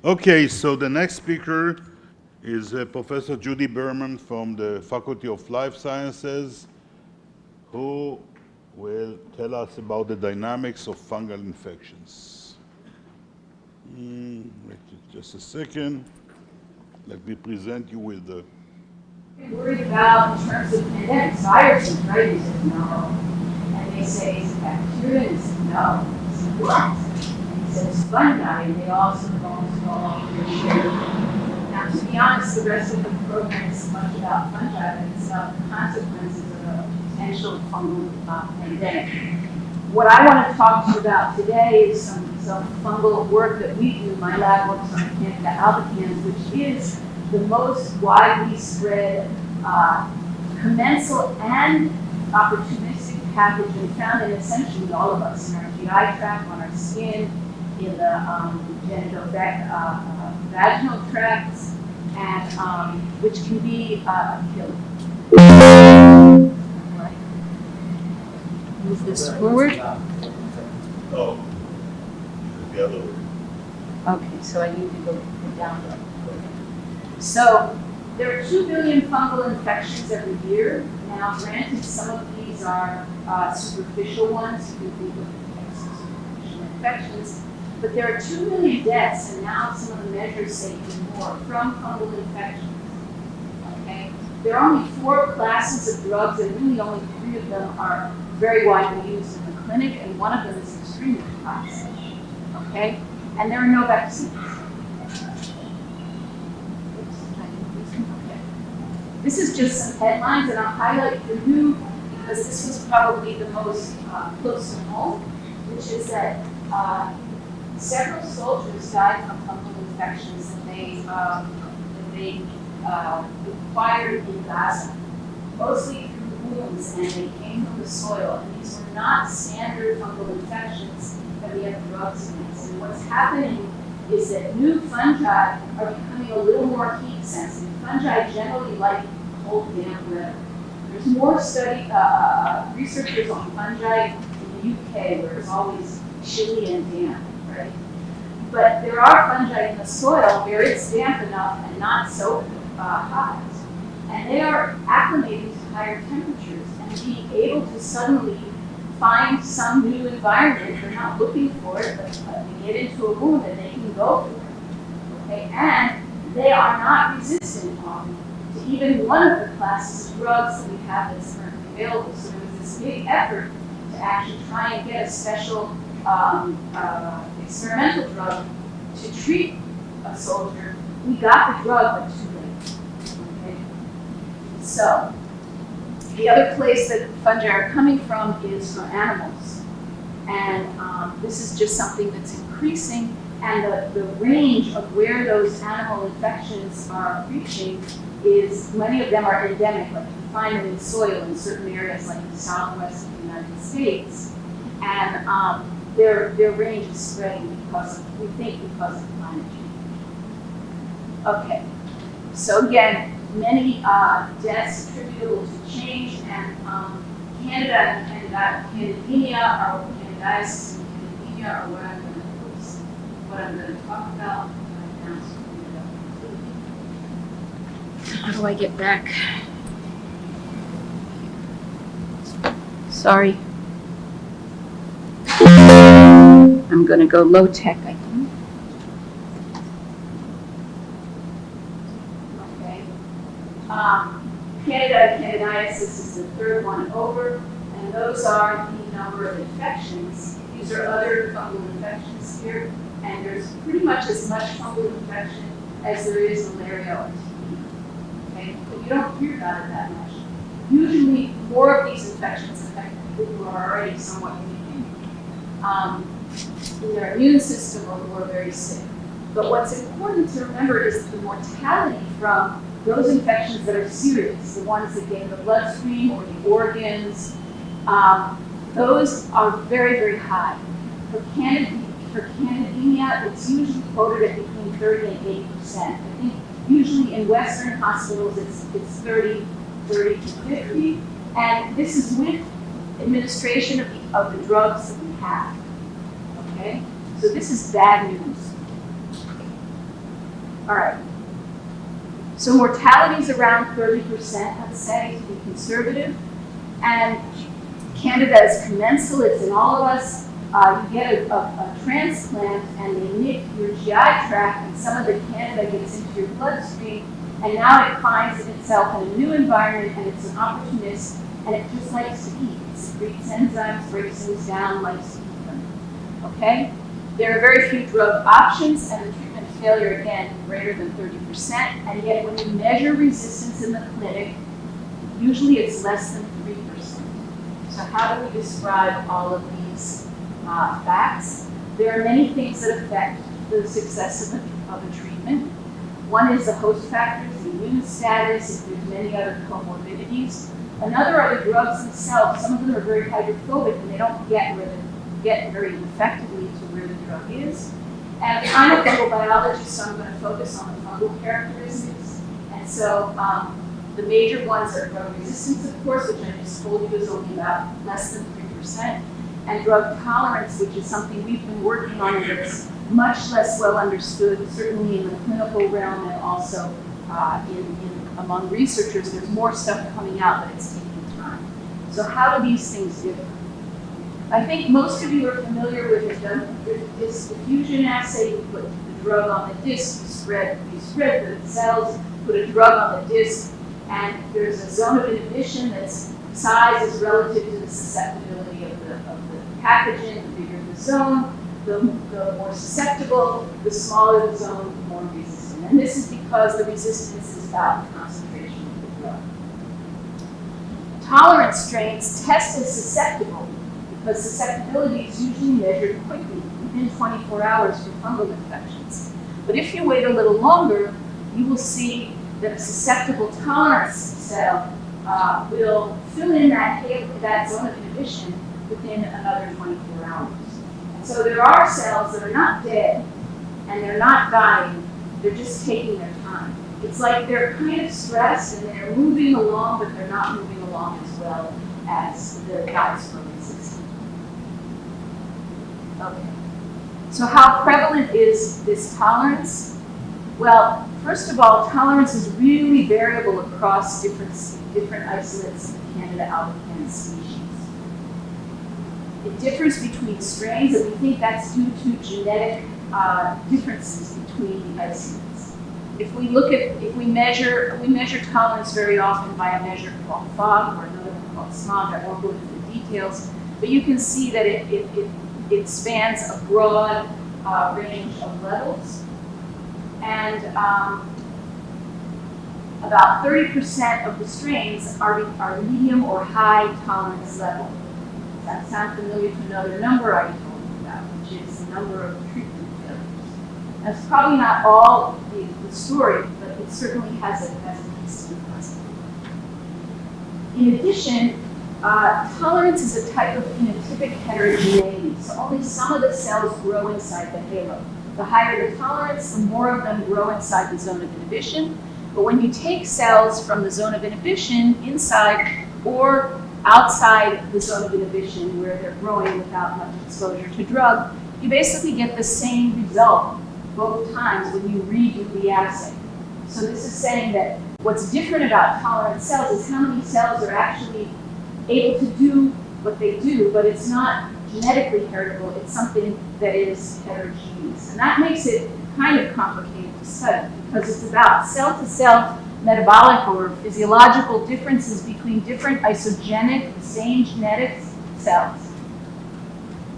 Okay, so the next speaker is Professor Judith Berman from the Faculty of Life Sciences, who will tell us about the dynamics of fungal infections. Wait just a second. Let me present you with the... Worried about in terms of pandemics, viruses, right? He said no. And they say, is it bacteria? And he said no. He said, what? And he said, it's fungi, and they also bones fall off your shirt. Now, to be honest, the rest of the program is much about fungi, but it's about the consequences of a potential fungal pandemic. What I want to talk to you about today is some fungal work that we do. My lab works on Candida albicans, which is the most widely spread commensal and opportunistic pathogen found in essentially all of us, in our GI tract, on our skin, in the vaginal tracts, and which can be killer. Move this forward. Oh, the other way. Okay, so I need to go down. So there are 2 billion fungal infections every year. Now, granted, some of these are superficial ones. You can think of superficial infections. But there are 2 million deaths, and now some of the measures say even more, from fungal infections. Okay? There are only 4 classes of drugs, and really only 3 of them are very widely used in the clinic, and one of them is extremely toxic. Okay? And there are no vaccines. This is just some headlines, and I'll highlight for you because this was probably the most close to home, which is that several soldiers died from fungal infections that they acquired in Gaza, mostly through wounds, and they came from the soil. And these were not standard fungal infections that we have drugs against. And what's happening is that new fungi are becoming a little more heat sensitive. Fungi generally like cold, damp weather. There's more researchers on fungi in the UK where it's always chilly and damp, right? But there are fungi in the soil where it's damp enough and not so hot. And they are acclimating to higher temperatures and being able to suddenly find some new environment. They're not looking for it, but they get into a wound and they can go for it. Okay? And they are not resistant often to even one of the classes of drugs that we have that's currently available. So there was this big effort to actually try and get a special experimental drug to treat a soldier. We got the drug, but too late. Okay? So the other place that fungi are coming from is from animals. And this is just something that's increasing. And the range of where those animal infections are reaching is, many of them are endemic, like you find them in soil in certain areas like the southwest of the United States. And their range is spreading because of, we think, because of climate change. Okay, so again, many deaths attributable to change, and Candida and candidemia or candidiasis and candidemia are what I'm going to talk about right now. How do I get back? Sorry. I'm going to go low tech, I think. Okay. Candida and candidiasis is the third one over, and those are the number of infections. These are other fungal infections here, and there's pretty much as much fungal infection as there is malaria or TB. Okay, but you don't hear about it that much. Usually, more of these infections affect people who are already somewhat weak in their immune system or who are very sick. But what's important to remember is the mortality from those infections that are serious, the ones that get in the bloodstream or the organs, those are very, very high. For candidemia, it's usually quoted at between 30 and 80%. I think usually in Western hospitals it's 30 to 50, and this is with administration of the drugs that we have. Okay, so this is bad news. All right. So mortality is around 30%, let's say, to be conservative. And Candida is commensal, it's in all of us. You get a transplant and they nick your GI tract and some of the Candida gets into your bloodstream and now it finds itself in a new environment and it's an opportunist and it just likes to eat. It secretes enzymes, breaks things down, likes to eat them. Okay? There are very few drug options and the treatment failure, again, greater than 30%. And yet when you measure resistance in the clinic, usually it's less than 3%. So how do we describe all of these facts? There are many things that affect the success of a treatment. One is the host factors, the immune status, if there's many other comorbidities. Another are the drugs themselves. Some of them are very hydrophobic and they don't get very effectively to where the drug is. And I'm a fungal biologist, so I'm going to focus on the fungal characteristics. And so the major ones are drug resistance, of course, which I just told you is only about less than 3%, and drug tolerance, which is something we've been working on and that's much less well understood, certainly in the clinical realm and also among researchers. There's more stuff coming out, but it's taking time. So how do these things differ? I think most of you are familiar with this diffusion assay. You put the drug on the disc, you spread the cells, put a drug on the disc, and there's a zone of inhibition that's size is relative to the susceptibility of the pathogen. The bigger the zone, the more susceptible, the smaller the zone, the more resistant. And this is because the resistance is about the concentration of the drug. Tolerant strains test as susceptible because susceptibility is usually measured quickly, within 24 hours for fungal infections. But if you wait a little longer, you will see that a susceptible tolerance cell will fill in that zone of inhibition within another 24 hours. And so there are cells that are not dead and they're not dying, they're just taking their time. It's like they're kind of stressed and they're moving along, but they're not moving along as well as the guys from resistance. Okay. So how prevalent is this tolerance? Well, first of all, tolerance is really variable across different isolates of the Candida albicans species. It differs between strains, and we think that's due to genetic differences between the isolates. If we measure tolerance very often by a measure called FOG or another one called SMOG. I won't go into the details, but you can see that it spans a broad range of levels. And about 30% of the strains are medium or high tolerance level. Does that sound familiar to another number I told you about, which is the number of treatment failures? That's probably not all the story, but it certainly has a piece to the puzzle. In addition, tolerance is a type of phenotypic heterogeneity, so only some of the cells grow inside the halo. The higher the tolerance, the more of them grow inside the zone of inhibition. But when you take cells from the zone of inhibition inside or outside the zone of inhibition where they're growing without much exposure to drug, you basically get the same result both times when you redo the assay. So this is saying that what's different about tolerant cells is how many cells are actually able to do what they do, but it's not genetically heritable, it's something that is heterogeneous. And that makes it kind of complicated to study because it's about cell-to-cell metabolic or physiological differences between different isogenic, same genetics cells.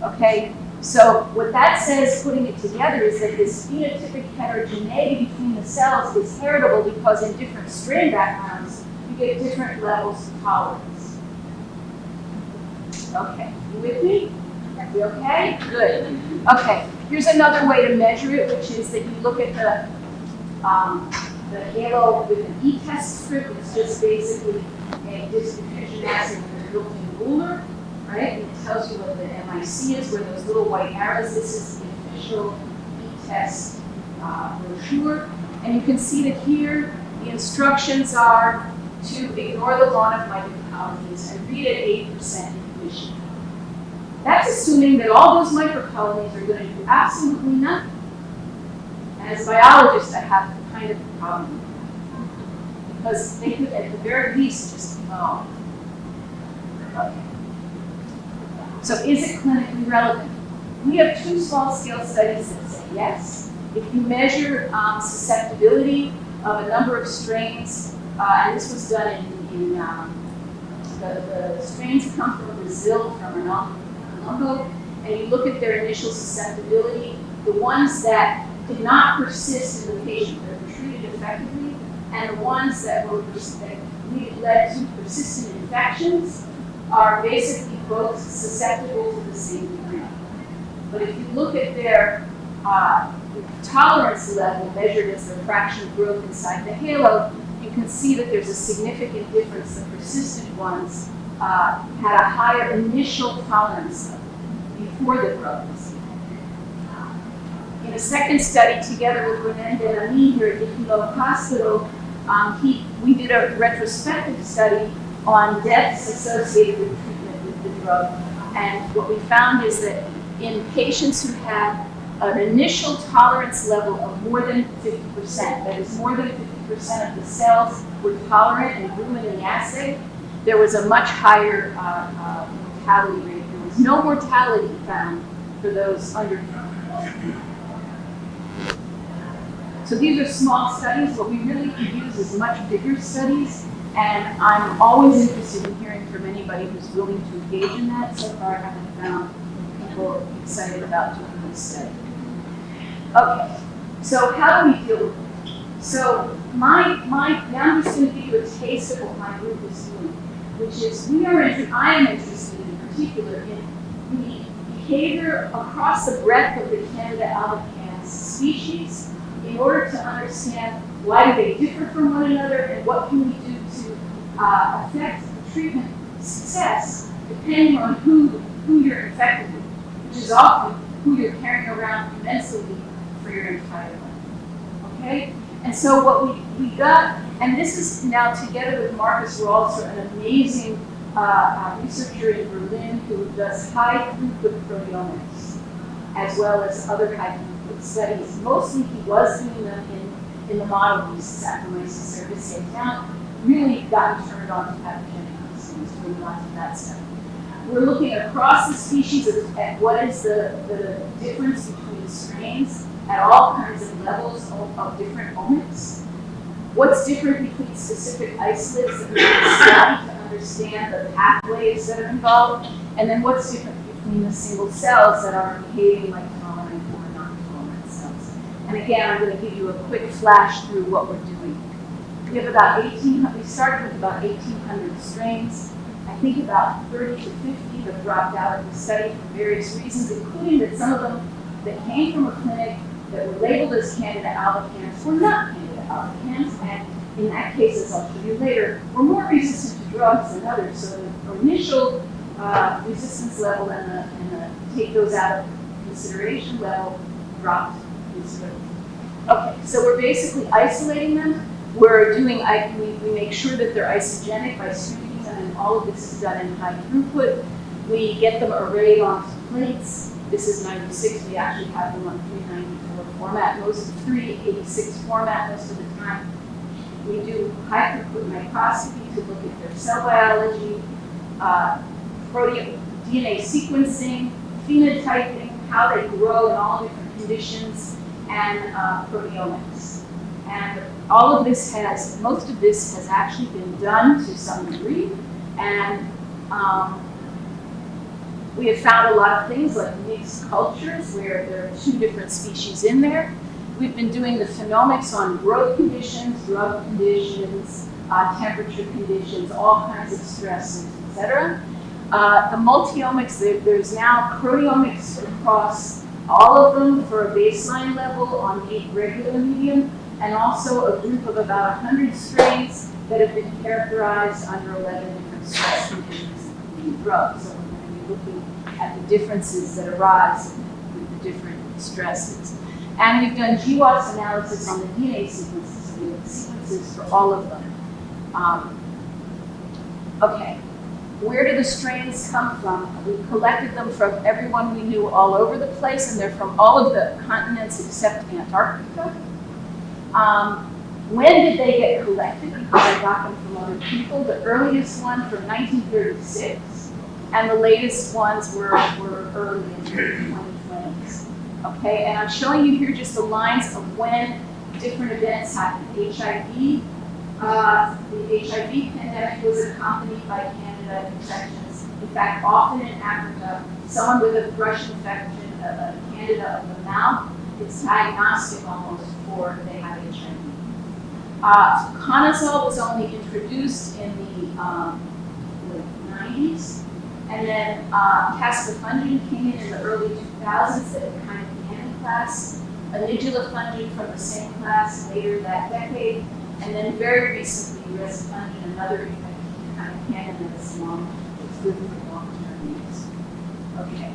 Okay, so what that says, putting it together, is that this phenotypic heterogeneity between the cells is heritable because in different strain backgrounds, you get different levels of tolerance. Okay, you with me? You okay? Good. Okay, here's another way to measure it, which is that you look at the halo with an e-test strip. It's just basically a disc diffusion assay with a built-in ruler, right? And it tells you what the MIC is, where those little white arrows. This is the official e-test brochure. And you can see that here the instructions are to ignore the lawn of microcolonies and read at 8% inhibition. That's assuming that all those microcolonies are going to do absolutely nothing. as a biologist, I have kind of a problem because they could, at the very least, just oh. Okay. So is it clinically relevant? We have 2 small-scale studies that say yes. If you measure susceptibility of a number of strains, and this was done in the strains that come from Brazil, from Antifungal, and you look at their initial susceptibility, the ones that did not persist in the patient, that were treated effectively, and the ones that led to persistent infections are basically both susceptible to the same degree. But if you look at their tolerance level measured as the fraction of growth inside the halo, you can see that there's a significant difference. The persistent ones had a higher initial tolerance level before the growth was seen. In a second study, together with Berman and me here at the Hospital, we did a retrospective study on deaths associated with treatment with the drug. And what we found is that in patients who had an initial tolerance level of more than 50%, that is more than 50% of the cells were tolerant and grew in the assay, there was a much higher mortality rate. There was no mortality found for those under 50%. So these are small studies. What we really could use is much bigger studies, and I'm always interested in hearing from anybody who's willing to engage in that. So far, I haven't found people excited about doing this study. Okay, so how do we deal with it? So now I'm just going to give you a taste of what my group is doing, which is I am interested in particular in the behavior across the breadth of the Candida albicans species in order to understand why do they differ from one another and what can we do to affect the treatment success depending on who you're infected with, which is often who you're carrying around immensely for your entire life. Okay? And so what we got, and this is now together with Marcus Ralser, an amazing researcher in Berlin who does high throughput proteomics, as well as other high throughput studies. Mostly he was doing them in the model yeasts, Saccharomyces cerevisiae. Now really gotten turned on to pathogenic, so he's doing lots of that stuff. We're looking across the species at what is the difference between strains at all kinds of levels of different omics. What's different between specific isolates that we can study to understand the pathways that are involved, and then what's different between the single cells that are behaving like tolerant or non-tolerant cells. And again, I'm going to give you a quick flash through what we're doing. We have about we started with about 1,800 strains. I think about 30 to 50 have dropped out of the study for various reasons, including that some of them that came from a clinic that were labeled as Candida albicans were not Candida albicans, and in that case, as I'll show you later, were more resistant to drugs than others. So the initial resistance level and the take those out of consideration level dropped considerably. Okay, so we're basically isolating them. We're doing, we make sure that they're isogenic by stripping them, and all of this is done in high throughput. We get them arrayed onto plates. This is 96. We actually have them on 394 format, most of 386 format most of the time. We do high throughput microscopy to look at their cell biology, DNA sequencing, phenotyping, how they grow in all different conditions, and proteomics. And all of this most of this has actually been done to some degree, and we have found a lot of things like mixed cultures where there are 2 different species in there. We've been doing the phenomics on growth conditions, drug conditions, temperature conditions, all kinds of stresses, etc. The multiomics, there's now proteomics across all of them for a baseline level on 8 regular medium, and also a group of about 100 strains that have been characterized under 11 different stress conditions, including drugs. So we're going to be looking at the differences that arise with the different stresses. And we've done GWAS analysis on the DNA sequences, so we have sequences for all of them. Okay, Where do the strains come from? We collected them from everyone we knew all over the place, and they're from all of the continents except Antarctica. When did they get collected? Because I got them from other people. The earliest one from 1936, and the latest ones were early in the 2020s. Okay, and I'm showing you here just the lines of when different events happened. HIV, the HIV pandemic was accompanied by Candida infections. In fact, often in Africa, someone with a thrush infection, a Candida of the mouth, it's diagnostic almost for they have HIV. Fluconazole was only introduced in the late 90s, and then caspofungin came in the early 2000s, that kind of cannon class. Anigulafungin from the same class later that decade, and then very recently risifungin, another kind of canon that's long, it's good for long-term use. Okay.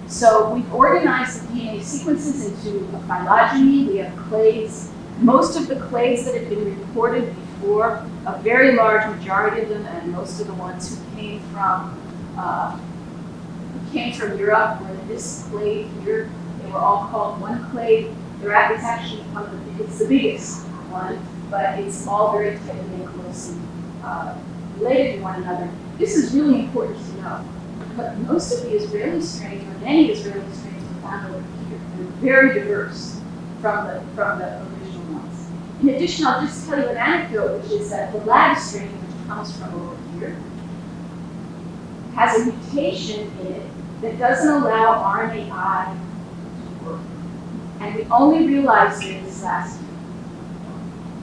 So we've organized the DNA sequences into a phylogeny. We have clades. Most of the clades that have been reported before, a very large majority of them, and most of the ones who came from Europe were in this clade here. They were all called one clade. It's actually it's the biggest one, but it's all very tightly and closely related to one another. This is really important to know, but most of the Israeli strains, or many Israeli strains, are found over here. They're very diverse from the original ones. In addition, I'll just tell you an anecdote, which is that the lag strain, which comes from over here, has a mutation in it that doesn't allow RNAi to work. And we only realized this last year.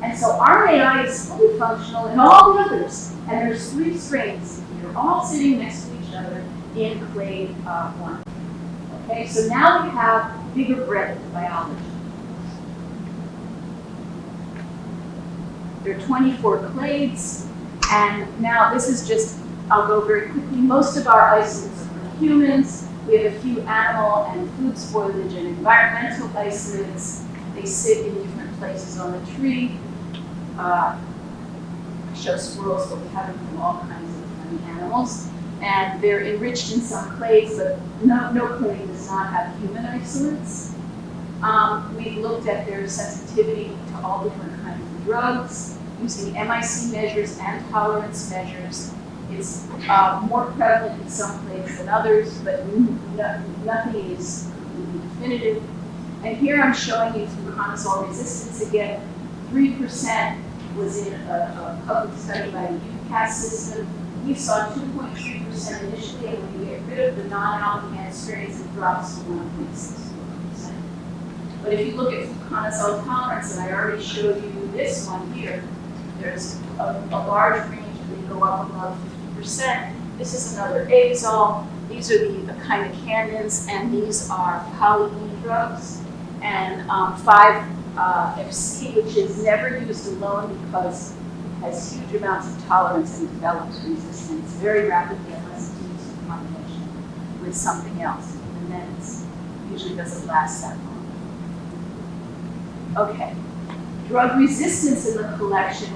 And so RNAi is fully functional in all the others. And there's 3 strains here, all sitting next to each other in clade 1. Okay, so now we have bigger breadth of biology. There are 24 clades, and now this is just, I'll go very quickly. Most of our isolates are from humans. We have a few animal and food spoilage and environmental isolates. They sit in different places on the tree. I show squirrels, but we have them from all kinds of funny animals. And they're enriched in some clades, but no clade does not have human isolates. We've looked at their sensitivity to all different kinds of drugs using MIC measures and tolerance measures. It's more prevalent in some clades than others, but nothing is completely definitive. And here I'm showing you fluconazole resistance again. 3% was in a public study by the UCAS system. We saw 2.3% initially, and when you get rid of the non-alpine strains, it drops to 1.64%. But if you look at fluconazole tolerance, and I already showed you this one here, there's a large range that they go up above 50%. This is another azole. These are the kind of cannons, and these are poly-E drugs. And 5-FC, which is never used alone because it has huge amounts of tolerance and develops resistance very rapidly unless it's used in combination with something else. And then it usually doesn't last that long. Okay. Drug resistance in the collection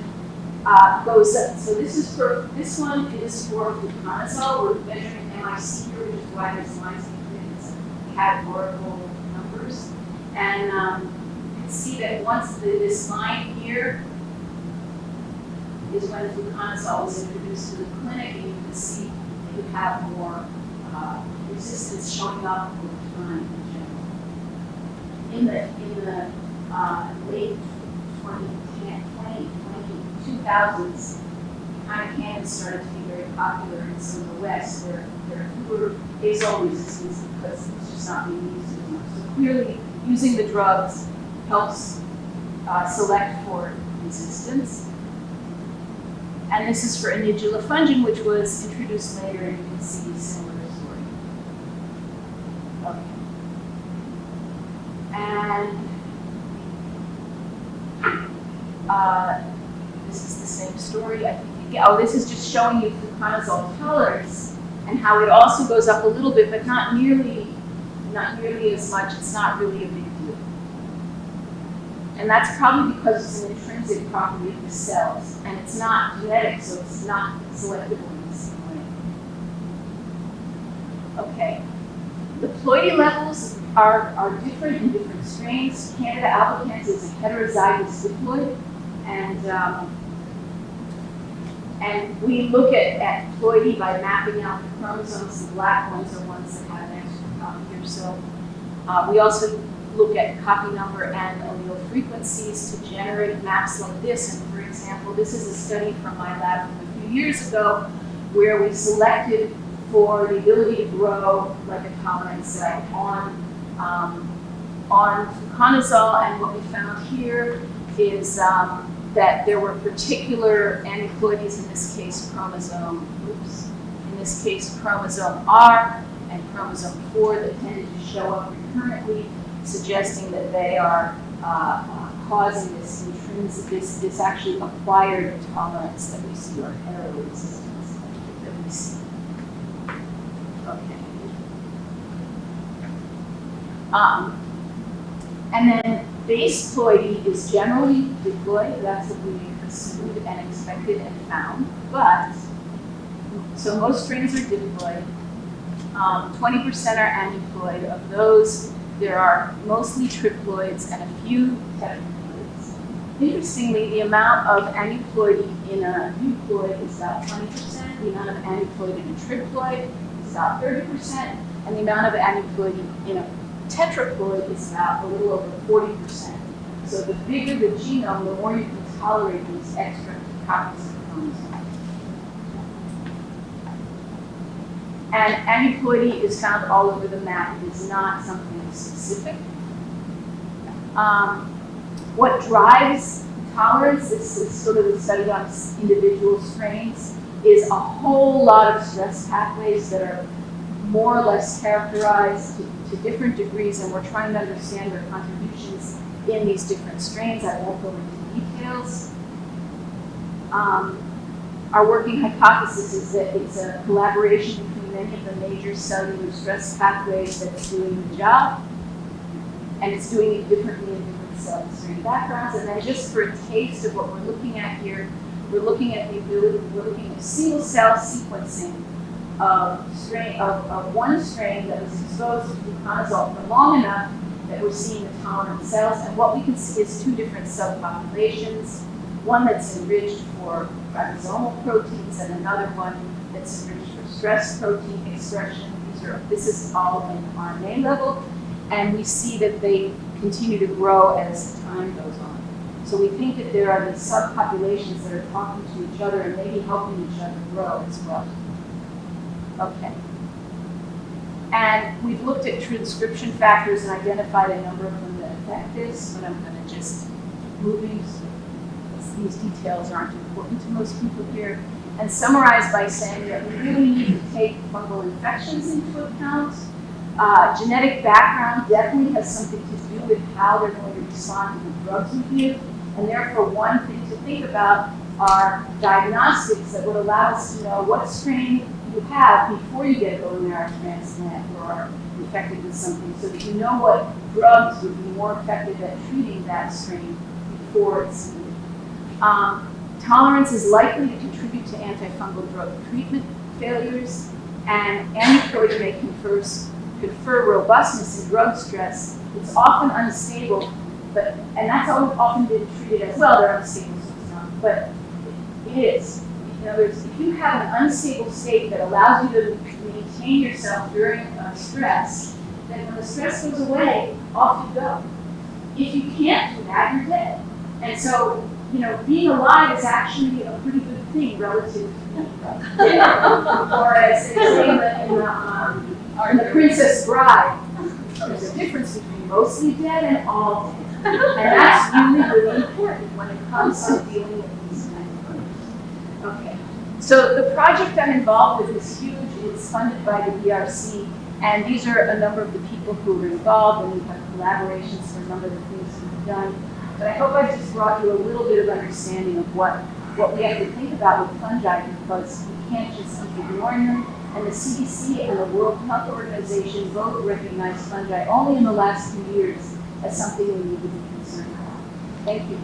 goes up. So this one is for fluconazole. We're measuring MIC here, which is why there's lines between its categorical numbers. And you can see that once this line here is when fluconazole was introduced to the clinic, and you can see that you have more resistance showing up over time in general. In the late 2000s, kind of cannons started to be very popular in some of the West. There are fewer azole resistance because it's just not being used as much. So clearly, using the drugs helps select for resistance. And this is for anigulafungin, which was introduced later, and you can see a similar story. Okay. And this is the same story. I think. This is just showing you fluconazole tolerance and how it also goes up a little bit, but not nearly as much. It's not really a big deal. And that's probably because it's an intrinsic property of the cells, and it's not genetic, so it's not selectable in Okay. The ploidy levels are different in different strains. Candida albicans is a heterozygous diploid, and we look at ploidy by mapping out the chromosomes. The black ones are ones that have an extra copy or so. We also look at copy number and allele frequencies to generate maps like this. And for example, this is a study from my lab from a few years ago where we selected for the ability to grow like a tolerance cell on fluconazole, and what we found here is that there were particular aneuploidies, in this case chromosome R and chromosome 4 that tended to show up recurrently, suggesting that they are causing this intrinsic, this actually acquired tolerance that we see, or heteroresistance that we see. Okay. And then base ploidy is generally diploid. That's what we assumed and expected and found. But, so most strains are diploid. 20% are aneuploid. Of those, there are mostly triploids and a few tetraploids. Interestingly, the amount of aneuploidy in a euploid is about 20%. The amount of aneuploid in a triploid is about 30%. And the amount of aneuploidy in a tetraploid is about a little over 40%. So the bigger the genome, the more you can tolerate these extra copies of chromosomes. And aneuploidy is found all over the map. It is not something specific. What drives tolerance, this is sort of the study on individual strains, is a whole lot of stress pathways that are more or less characterized to different degrees, and we're trying to understand their contributions in these different strains. I won't go into details. Our working hypothesis is that it's a collaboration between many of the major cellular stress pathways that's doing the job, and it's doing it differently in different cell strain backgrounds. And then just for a taste of what we're looking at here, we're looking at the ability, we're looking at single cell sequencing of one strain that was exposed to fluconazole for long enough that we're seeing the tolerant cells. And what we can see is two different subpopulations, one that's enriched for ribosomal proteins and another one that's enriched for stress protein expression. This is all in RNA level, and we see that they continue to grow as time goes on. So we think that there are the subpopulations that are talking to each other and maybe helping each other grow as well. Okay. And we've looked at transcription factors and identified a number of them that affect this, but I'm going to just keep moving. These details aren't important to most people here. And summarize by saying that we really need to take fungal infections into account. Genetic background definitely has something to do with how they're going to respond to the drugs we give. And therefore, one thing to think about are diagnostics that would allow us to know what strain you have before you get a bone marrow transplant or are infected with something, so that you know what drugs would be more effective at treating that strain before it's needed. Tolerance is likely to contribute to antifungal drug treatment failures, and aneuploidy may confer robustness in drug stress. It's often unstable, and that's often been treated as well. They're unstable systems, but it is. In other words, if you have an unstable state that allows you to maintain yourself during stress, then when the stress goes away, off you go. If you can't do that, you're dead. And so, being alive is actually a pretty good thing relative to or as they say in the Princess Bride, there's a difference between mostly dead and all dead. And that's really, really important when it comes to dealing with these kinds of things. Okay. So the project I'm involved with is huge. It's funded by the BRC, and these are a number of the people who are involved, and we have collaborations for a number of the things we've done. But I hope I just brought you a little bit of understanding of what we have to think about with fungi, because we can't just keep ignoring them. And the CDC and the World Health Organization both recognize fungi only in the last few years as something we need to be concerned about. Thank you.